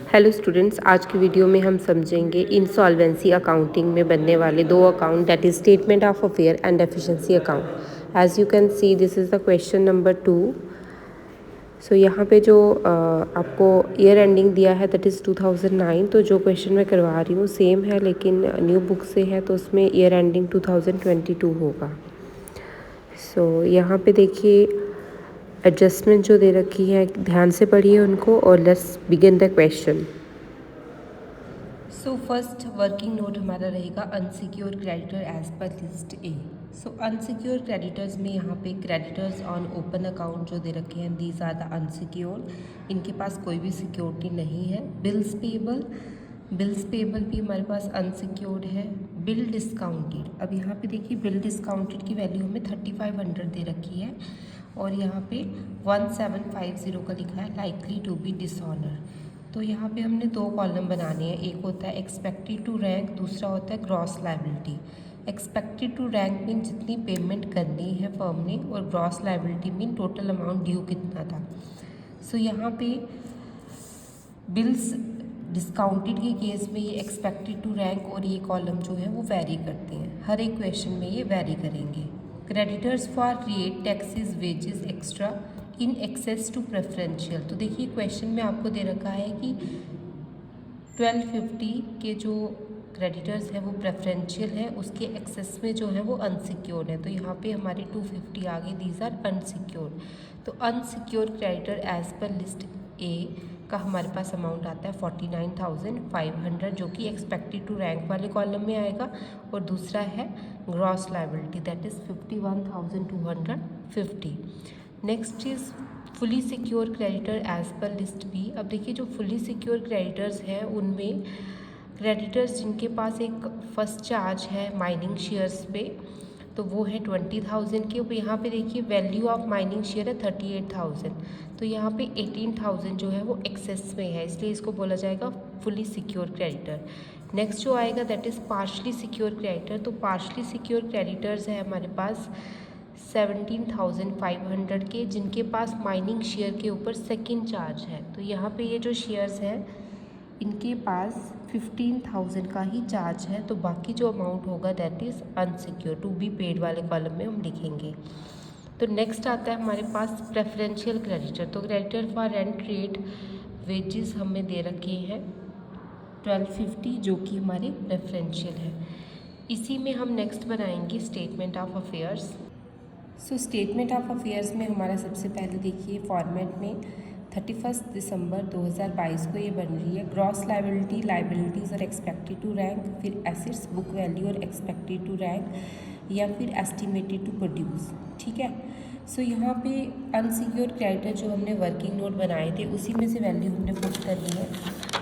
Hello students, आज की video में हम समझेंगे इंसॉल्वेंसी अकाउंटिंग में बनने वाले दो account, that is statement of affair and efficiency account. As you can see this is the question number 2। So यहाँ पे जो आपको ईयर एंडिंग दिया है दैट इज़ 2009। तो जो क्वेश्चन मैं करवा रही हूँ सेम है, लेकिन न्यू बुक से है तो उसमें ईयर एंडिंग 2022 होगा। सो यहाँ पे देखिए एडजस्टमेंट जो दे रखी है, ध्यान से पढ़िए उनको और let's begin the question. So first working note हमारा रहेगा unsecure creditor as per list A. So unsecure creditors में यहाँ पे क्रेडिटर्स ऑन ओपन अकाउंट जो दे रखे हैं, दीज आर द अनसिक्योर, इनके पास कोई भी सिक्योरिटी नहीं है। बिल्स पेबल भी हमारे पास अनसिक्योर्ड है। बिल डिस्काउंटेड, अब यहाँ पे देखिए बिल डिस्काउंटेड की वैल्यू हमें 3500 दे रखी है और यहाँ पे 1750 का लिखा है लाइकली टू बी डिसऑनर। तो यहाँ पे हमने दो कॉलम बनाने हैं, एक होता है एक्सपेक्टेड टू रैंक, दूसरा होता है gross liability. Expected to rank mean जितनी पेमेंट करनी है फर्म ने, और gross liability mean total amount due कितना था। सो यहाँ पे बिल्स डिस्काउंटेड के केस में ये एक्सपेक्टेड टू रैंक और ये कॉलम जो है वो वेरी करते हैं, हर एक क्वेश्चन में ये वेरी करेंगे। Creditors for rate taxes wages extra in excess to preferential, तो देखिए क्वेश्चन में आपको दे रखा है कि 1250 के जो क्रेडिटर्स है वो प्रेफरेंशियल है, उसके एक्सेस में जो है वो अनसिक्योर्ड है। तो यहाँ पे हमारे 250 आ गए, दीज आर अनसिक्योर्ड। तो unsecured creditor as per list A का हमारे पास अमाउंट आता है 49,500, जो कि एक्सपेक्टेड टू रैंक वाले कॉलम में आएगा, और दूसरा है gross liability that is 51,250। Next is fully secure creditor as per list B. अब देखिए जो फुली सिक्योर क्रेडिटर्स हैं उनमें क्रेडिटर्स जिनके पास एक फर्स्ट चार्ज है माइनिंग शेयर्स पे, तो वो है 20,000 के। यहाँ पे देखिए वैल्यू ऑफ माइनिंग शेयर है 38,000, तो यहाँ पे 18,000 जो है वो एक्सेस में है, इसलिए इसको बोला जाएगा फुली सिक्योर क्रेडिटर। नेक्स्ट जो आएगा that is partially secure creditor. तो पार्शली सिक्योर क्रेडिटर्स है हमारे पास 17,500 के, जिनके पास माइनिंग शेयर के ऊपर सेकंड चार्ज है। तो यहाँ पे ये जो शेयर्स हैं इनके पास 15,000 का ही चार्ज है, तो बाकी जो अमाउंट होगा that is unsecure, to be paid वाले कॉलम में हम लिखेंगे। तो नेक्स्ट आता है हमारे पास प्रेफरेंशियल क्रेडिटर। तो creditor for rent rate wages हमें दे रखे हैं 1250, जो कि हमारे प्रेफरेंशियल है। इसी में हम नेक्स्ट बनाएंगे statement of affairs. So statement of affairs में हमारा सबसे पहले देखिए फॉर्मेट में 31 दिसंबर 2022 को ये बन रही है। ग्रॉस लायबिलिटी, लायबिलिटीज़ और एक्सपेक्टेड टू रैंक, फिर एसेट्स, बुक वैल्यू और एक्सपेक्टेड टू रैंक, या फिर एस्टिमेटेड टू प्रोड्यूस। ठीक है। सो यहाँ पे अनसिक्योर्ड क्रेडिटर जो हमने वर्किंग नोट बनाए थे उसी में से वैल्यू हमने पुट करनी है।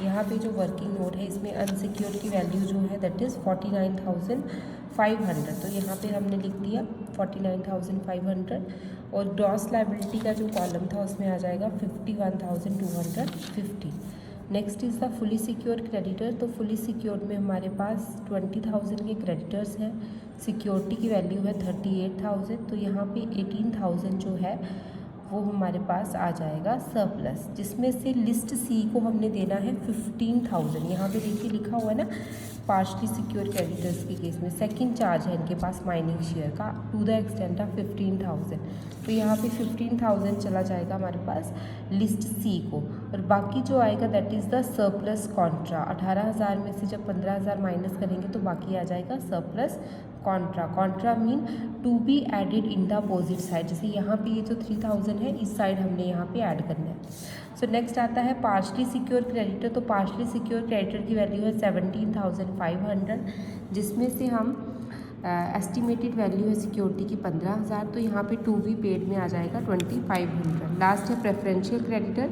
यहाँ पे जो वर्किंग नोट है इसमें अनसिक्योर्ड की वैल्यू जो है दैट इज़ 49,500, तो यहाँ पे हमने लिख दिया 49,500, और ग्रॉस लायबिलिटी का जो कॉलम था उसमें आ जाएगा 51,250। Next is the fully secure creditor. तो फुली सिक्योर्ड में हमारे पास 20,000 के क्रेडिटर्स हैं, सिक्योरिटी की वैल्यू है 38,000, तो यहाँ पे 18,000 जो है वो हमारे पास आ जाएगा सरप्लस, जिसमें से लिस्ट सी को हमने देना है 15,000। यहाँ पे देखिए लिखा हुआ है ना, पार्शली सिक्योर क्रेडिटर्स के केस में सेकंड चार्ज है इनके पास माइनिंग शेयर का टू द एक्सटेंट ऑफ 15,000, तो यहाँ पे 15,000 चला जाएगा हमारे पास लिस्ट सी को, और बाकी जो आएगा that is the surplus Contra. 18,000 में से जब 15,000 माइनस करेंगे तो बाकी आ जाएगा surplus contra. Contra mean to be added in the opposite side, जैसे यहाँ पे ये जो 3,000 है इस साइड हमने यहाँ पे ऐड करना है। सो नेक्स्ट आता है पार्शली सिक्योर क्रेडिटर। तो पार्शली सिक्योर क्रेडिटर की वैल्यू है 17,500, जिसमें से हम एस्टिमेटेड वैल्यू है सिक्योरिटी की 15,000, तो यहाँ पे टू बी पेड में आ जाएगा 2,500। लास्ट है प्रेफरेंशियल क्रेडिटर,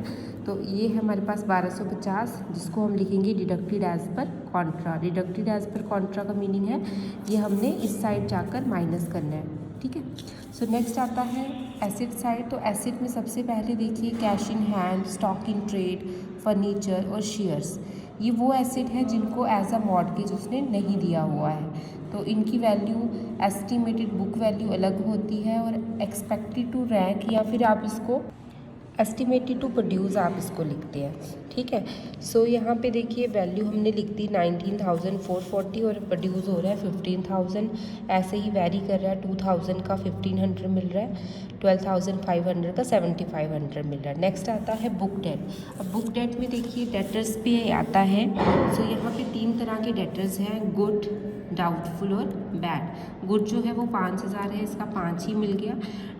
तो ये है हमारे पास 1250, जिसको हम लिखेंगे deducted as per contra. Deducted as per contra का मीनिंग है ये हमने इस साइड जाकर माइनस करना है। ठीक है। सो नेक्स्ट आता है एसेट साइड। तो एसेट में सबसे पहले देखिए cash in hand, stock in trade, furniture और शेयर्स, ये वो एसेट है जिनको एज अ मॉर्गेज उसने नहीं दिया हुआ है, तो इनकी वैल्यू एस्टिमेटेड बुक वैल्यू अलग होती है, और एक्सपेक्टेड टू रैंक, या फिर आप इसको एस्टिमेटेड टू प्रोड्यूस आप इसको लिखते हैं, ठीक है। सो यहाँ पे देखिए वैल्यू हमने लिख दी 19,440 और प्रोड्यूस हो रहा है 15,000। ऐसे ही वेरी कर रहा है, 2,000 का 1,500 मिल रहा है, 12,500 का 7,500 मिल रहा है। नेक्स्ट आता है बुक डेट। अब बुक डेट में देखिए डेटर्स पे आता है। सो यहाँ पे 3 तरह के डेटर्स हैं, गुड, डाउटफुल और बैड। गुड जो है वो 5,000 है, इसका 5 ही मिल गया।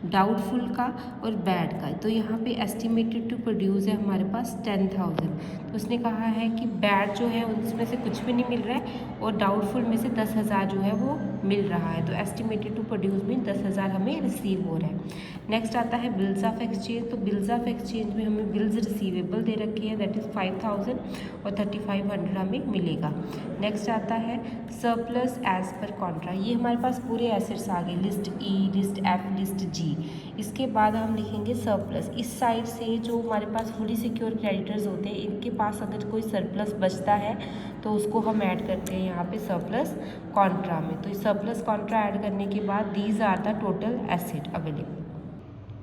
डाउटफुल का और बैड का, तो यहाँ पे एस्टिमेटेड टू प्रोड्यूस है हमारे पास 10,000। तो उसने कहा है कि बैड जो है उसमें से कुछ भी नहीं मिल रहा है और डाउटफुल में से 10,000 जो है वो मिल रहा है। तो एस्टिमेटेड टू प्रोड्यूस में 10,000 हमें रिसीव हो रहा है। नेक्स्ट आता है बिल्स ऑफ एक्सचेंज। तो बिल्स ऑफ एक्सचेंज में हमें बिल्स रिसीवेबल दे रखी है, दैट इज़ 5,000 और 3,500 हमें मिलेगा। नेक्स्ट आता है सरप्लस एज पर कॉन्ट्रा। ये हमारे पास पूरे एसेट्स आ गए, लिस्ट ई, लिस्ट एफ, लिस्ट जी। इसके बाद हम लिखेंगे सरप्लस। इस साइड से जो हमारे पास फुली सिक्योर क्रेडिटर्स होते हैं, इनके पास अगर कोई सरप्लस बचता है तो उसको हम ऐड करते हैं यहाँ पे सरप्लस कॉन्ट्रा में। तो सरप्लस कॉन्ट्रा ऐड करने के बाद these are the total asset available.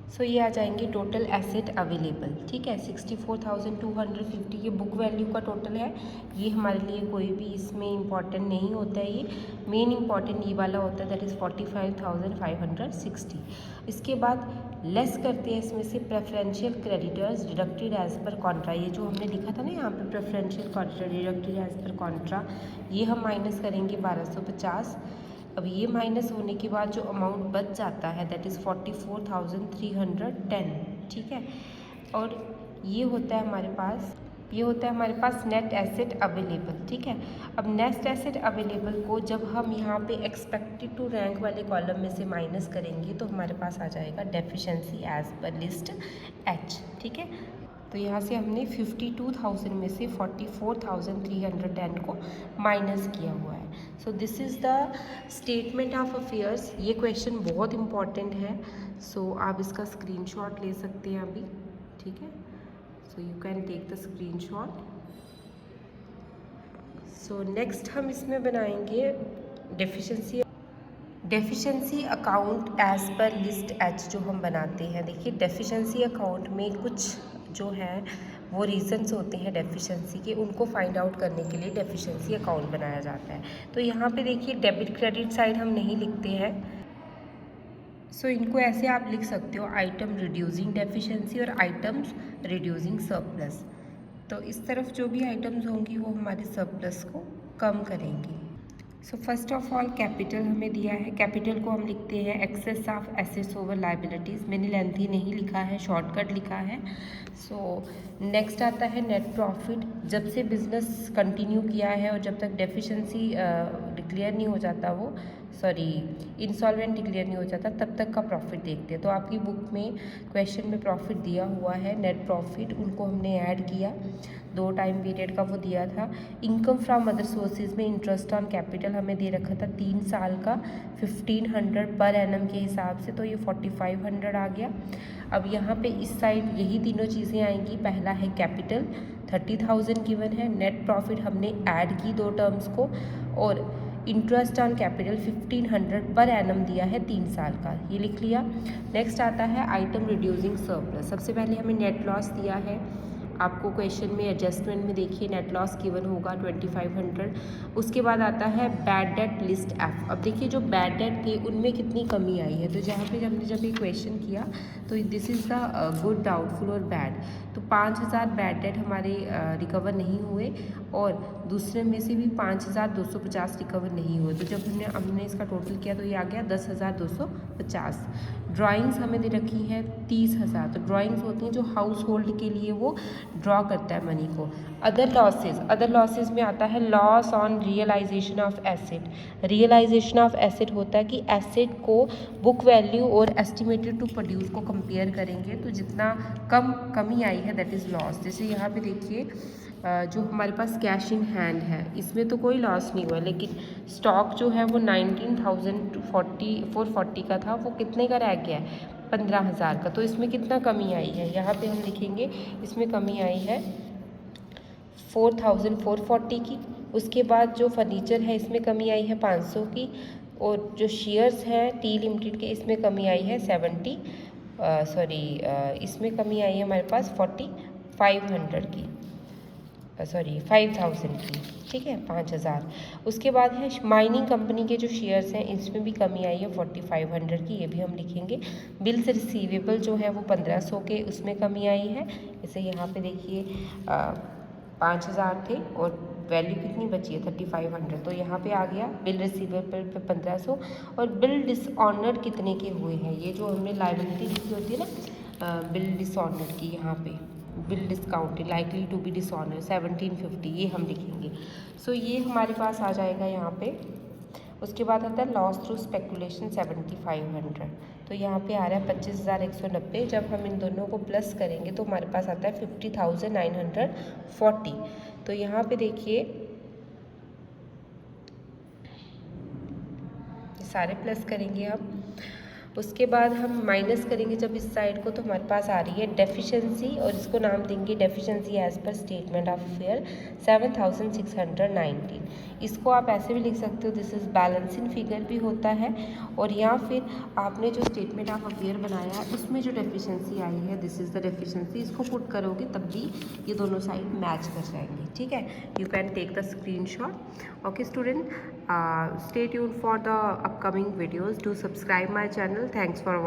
So ये आ जाएंगे टोटल एसेट अवेलेबल, ठीक है। 64,250 ये बुक वैल्यू का टोटल है। ये हमारे लिए कोई भी इसमें इम्पॉर्टेंट नहीं होता है, ये मेन इम्पॉर्टेंट ये वाला होता है, दैट इज़ 45,560। इसके बाद लेस करते हैं इसमें से preferential creditors deducted as per contra. ये जो हमने लिखा था ना यहाँ पे preferential creditor deducted as per contra, ये हम माइनस करेंगे 1,250। अब ये माइनस होने के बाद जो अमाउंट बच जाता है दैट इज़ 44,310, ठीक है। और ये होता है हमारे पास नेट एसेट अवेलेबल, ठीक है। अब नेट एसेट अवेलेबल को जब हम यहाँ पे एक्सपेक्टेड टू रैंक वाले कॉलम में से माइनस करेंगे तो हमारे पास आ जाएगा deficiency as per list H, ठीक है। तो यहाँ से हमने 52,000 में से 44,310 को माइनस किया हुआ है। So this is the statement of affairs. ये क्वेश्चन बहुत इंपॉर्टेंट है, सो आप इसका स्क्रीनशॉट ले सकते हैं अभी, ठीक है। So you can take the screenshot. So next हम इसमें बनाएंगे deficiency account as per list H जो हम बनाते हैं। देखिए डेफिशिएंसी अकाउंट में कुछ जो है वो रीजंस होते हैं डेफिशिएंसी के, उनको फाइंड आउट करने के लिए डेफिशिएंसी अकाउंट बनाया जाता है। तो यहाँ पे देखिए डेबिट क्रेडिट साइड हम नहीं लिखते हैं, सो इनको ऐसे आप लिख सकते हो, आइटम रिड्यूसिंग डेफिशिएंसी और आइटम्स रिड्यूसिंग सरप्लस। तो इस तरफ जो भी आइटम्स होंगी वो हमारे सरप्लस को कम करेंगी। So first of all capital हमें दिया है, कैपिटल को हम लिखते हैं excess of assets over liabilities. मैंने लेंथी नहीं लिखा है, शॉर्टकट लिखा है। सो नेक्स्ट आता है नेट प्रॉफिट। जब से बिजनेस कंटिन्यू किया है और जब तक डेफिशिएंसी डिक्लेयर नहीं हो जाता, वो इंसॉल्वेंट डिक्लेयर नहीं हो जाता, तब तक का प्रॉफिट देखते हैं। तो आपकी बुक में क्वेश्चन में प्रॉफिट दिया हुआ है, नेट प्रॉफिट, उनको हमने ऐड किया, 2 टाइम पीरियड का वो दिया था। इनकम फ्रॉम अदर सोर्सेज में इंटरेस्ट ऑन कैपिटल हमें दे रखा था 3 साल का 1,500 पर एनम के हिसाब से, तो ये 4,500 आ गया। अब यहाँ पे इस साइड यही तीनों चीज़ें आएंगी। पहला है कैपिटल 30,000 गिवन है, नेट प्रॉफिट हमने ऐड की 2 टर्म्स को, और interest on capital 1,500 per annum दिया है 3 साल का, ये लिख लिया। नेक्स्ट आता है आइटम रिड्यूसिंग सरप्लस। सबसे पहले हमें नेट लॉस दिया है, आपको क्वेश्चन में एडजस्टमेंट में देखिए नेट लॉस गिवन होगा 2,500। उसके बाद आता है बैड डेट लिस्ट एफ। अब देखिए जो बैड डेट थे उनमें कितनी कमी आई है। तो जहाँ पे हमने जब ये क्वेश्चन किया तो this is the good, doubtful और बैड। तो 5,000 बैड डेट हमारे रिकवर नहीं हुए और दूसरे में से भी 5,250 रिकवर नहीं हुए। तो जब हमने इसका टोटल किया तो ये आ गया 10,250। ड्राइंग्स हमें दे रखी है 30,000। तो ड्राइंग्स होती हैं जो हाउस होल्ड के लिए वो ड्रॉ करता है मनी को। अदर लॉसेज में आता है loss on realisation of asset. Realisation of asset होता है कि एसेट को बुक वैल्यू और एस्टिमेटेड टू प्रोड्यूस को कंपेयर करेंगे तो जितना कम कमी आई है दैट इज़ लॉस। जैसे यहाँ पे देखिए जो हमारे पास कैश इन हैंड है इसमें तो कोई लॉस नहीं हुआ, लेकिन स्टॉक जो है वो 19,440 का था, वो कितने का रह गया है 15,000 का। तो इसमें कितना कमी आई है, यहाँ पे हम लिखेंगे इसमें कमी आई है 4,440 की। उसके बाद जो फर्नीचर है इसमें कमी आई है 500 की, और जो शेयर्स हैं टी लिमिटेड के इसमें कमी आई है 70 इसमें कमी आई है हमारे पास 500 की, 5000 की, ठीक है, 5000। उसके बाद है माइनिंग कंपनी के जो शेयर्स हैं इसमें भी कमी आई है 4500 की, ये भी हम लिखेंगे। बिल्स रिसीवेबल जो है वो 1500 के, उसमें कमी आई है। जैसे यहाँ पे देखिए 5000 थे और वैल्यू कितनी बची है 3500, तो यहाँ पे आ गया बिल रिसीवेबल पे 1500। और बिल डिसऑनर्ड कितने के हुए हैं, ये जो हमने लायबिलिटी लिखी होती है ना बिल डिसऑनर्ड की, यहाँ पे bill discounted likely to be dishonour 1750, ये हम लिखेंगे। सो ये हमारे पास आ जाएगा यहाँ पे। उसके बाद आता है लॉस थ्रू स्पेकुलेशन 7500, तो यहाँ पे आ रहा है 25,190। जब हम इन दोनों को प्लस करेंगे तो हमारे पास आता है 50,940। तो यहाँ पे देखिए सारे प्लस करेंगे हम, उसके बाद हम माइनस करेंगे जब इस साइड को, तो हमारे पास आ रही है डेफिशिएंसी, और इसको नाम देंगे deficiency as per statement of affair 7619। इसको आप ऐसे भी लिख सकते हो, दिस इज़ बैलेंसिंग फिगर भी होता है, और या फिर आपने जो स्टेटमेंट ऑफ अफेयर बनाया है उसमें जो डेफिशिएंसी आई है दिस इज़ द डेफिशिएंसी, इसको पुट करोगे तब भी ये दोनों साइड मैच कर जाएंगे, ठीक है। You can take the screenshot. Okay student, stay tuned for the upcoming videos. Do subscribe my channel. Thanks for watching.